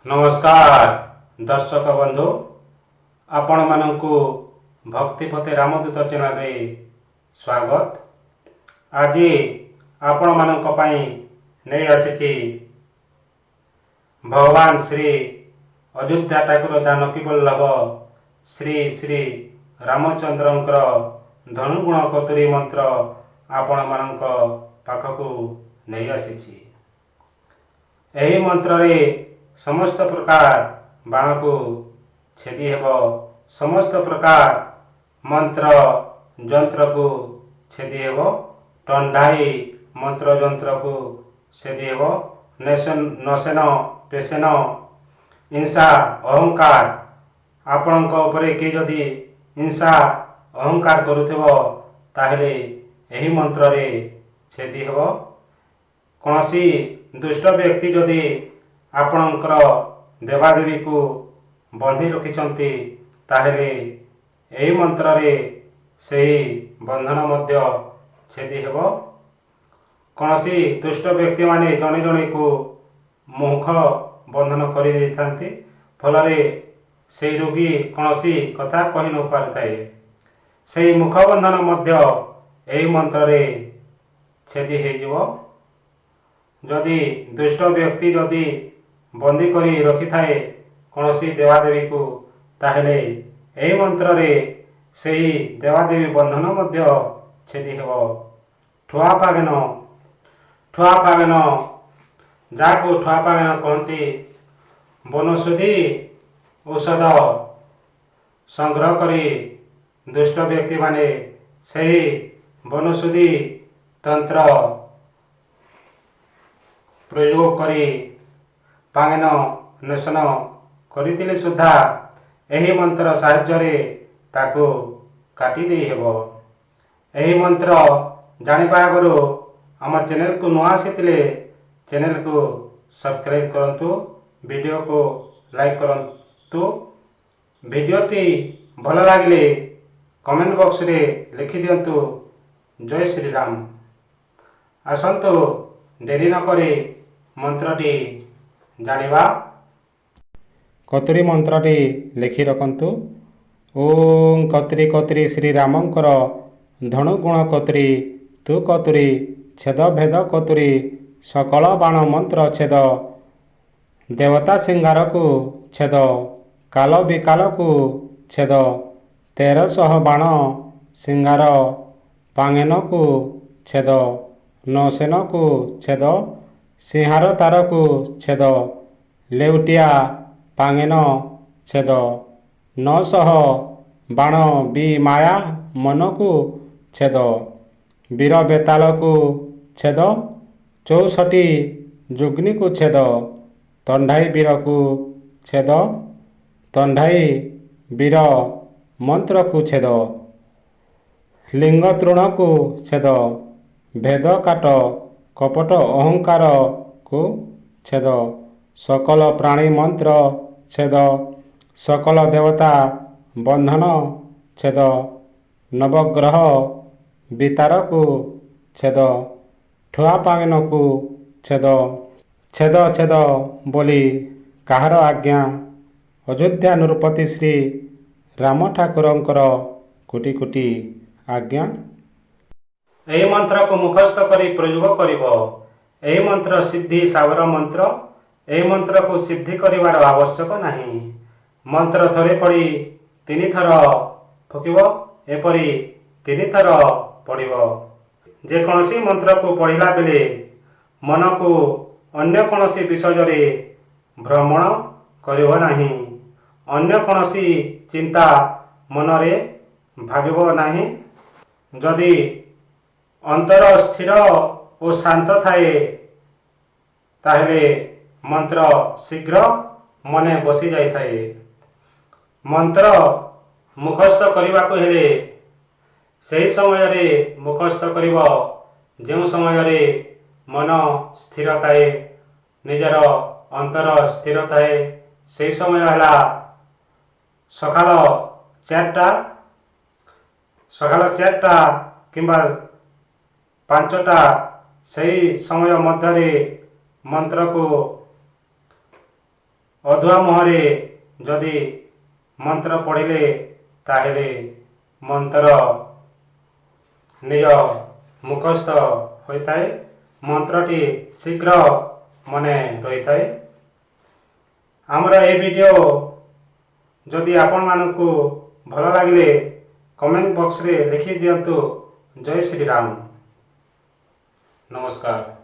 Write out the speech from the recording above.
नमस्कार दर्शक बंधु आपण मानकु भक्ति पते रामदूत चैनल रे स्वागत। आज आपण मानक पई नै आसीछि भगवान श्री अयोध्या ठाकुर जानकी वल्लभ श्री श्री रामचंद्रंकर धनुगुण कतुरी मंत्र आपण मानक पाखकु नै आसीछि। एही मंत्र रे समस्त प्रकार बाण को छेदी हेब, समस्त प्रकार मंत्र जंत्र को छेदी हेब, टंडाई मंत्र जंत्र को छेदी हेब, नसेन पेसेन हिंसा अहंकार आपणक उपरे के जदि हिंसा अहंकार करुथिबो ताहले एही मंत्र रे छेदी हेब। कोनसी दुष्ट व्यक्ति जदि आपणकर देवादेवी को बंधी रखिछंती ताहले एही मंत्र रे सेही बंधन मध्य छेदी हेबो। कोनसी दुष्ट व्यक्ति माने जने जने को मुख बंधन करि दैथांती, फलरे सेही रोगी कोनसी कथा कहि न पारथाय, सेही मुख बंधन मध्य एही मंत्र रे छेदी हे जिवो। जदि दुष्ट व्यक्ति जदि बंदी करी रखि थाए कोनसी देवादेवी को ताहले एही मंत्र रे सेही देवादेवी बंधन मध्य छेदी हेबो। ठुआ पागेन जाको ठुआ पागेन कहती वनौषधि औषध संग्रह करी दुष्ट व्यक्ति माने सेही वनौषधि तंत्र प्रयोग करी पांगन नशन करितिले सुद्धा एही मंत्र साहाय्य ताको काटी दे हेबो। एही मंत्र जानिबा आगरो आम चैनल को नुआ आसीतिले चैनल को सब्सक्राइब करंतु, वीडियो को लाइक करंतु। वीडियोटी भल लागिले कमेंट बॉक्स रे लिखि दियंतु जय श्री राम। आसंतु देरी न करे मंत्रटी जानिबा। कतुरी मंत्रटी लिखि रखंतु। ओम कतुरी कतुरी श्री रामंकर धनुगुण कतुरी तु कतुरी छेद भेद कतुरी सकल बाण मंत्र छेद, देवता सिंगार को छेद, काल विकाल को छेद, 1300 बाण सिंगार पांगेन को छेद, नौसेन को छेद, सिंहार तार को छेद, लेउटिया पांगेन छेद, 900 बाण बी माया मन को छेद, वीर बेताल को छेद, 64 जुग्नि को छेद, तंडाई वीर को छेद, तंडाई वीर मंत्र को छेद, लिंग तृण को छेद, भेद काट कपट अहंकार को छेद, सकल प्राणी मंत्र छेद, सकल देवता बंधन छेद, नवग्रह वितार को छेद, ठुआ पांगन को छेद, छेद छेद बोली काहर आज्ञा अयोध्या नृपति श्री राम ठाकुरंकर कोटि कोटि आज्ञा। एही मंत्र को मुखस्थ करी प्रयोग करिब। एही मंत्र सिद्धि सावर मंत्र। एही मंत्र को सिद्धि करिवार आवश्यक नहीं। मंत्र थरे पड़ी 3 थर फुकिब, एपरी 3 थर पड़िब। जे कोनसी मंत्र को पढ़िला बेले मन को अन्य कोनसी विषय रे भ्रमण करिब नहीं, अन्य कोनसी चिंता मन रे भाबिब नहीं। जदि अंतर स्थिर और शांत थाए ताहले मंत्र शीघ्र मने बसी जाई थाए। मंत्र मुखस्थ करने को हेले सही समय रे मुखस्थ करिब जो समय रे मन स्थिर थाए, निजर अंतर स्थिर थाए, सही समय हला सकाल 4टा किंबा 5टा सही समय मध्य मंत्र को ଅଧୁଆ ମୁହଁରେ ଯଦି ମନ୍ତ୍ର ପଢ଼ିଲେ ତାହେଲେ ମନ୍ତ୍ର ନିଜ ମୁଖସ୍ଥ ହୋଇଥାଏ। ମନ୍ତ୍ରଟି ଶୀଘ୍ର ମନେ ରହିଥାଏ। ଆମର ଏ ଭିଡ଼ିଓ ଯଦି ଆପଣମାନଙ୍କୁ ଭଲ ଲାଗିଲେ କମେଣ୍ଟ ବକ୍ସରେ ଲେଖି ଦିଅନ୍ତୁ। ଜୟ ଶ୍ରୀରାମ। ନମସ୍କାର।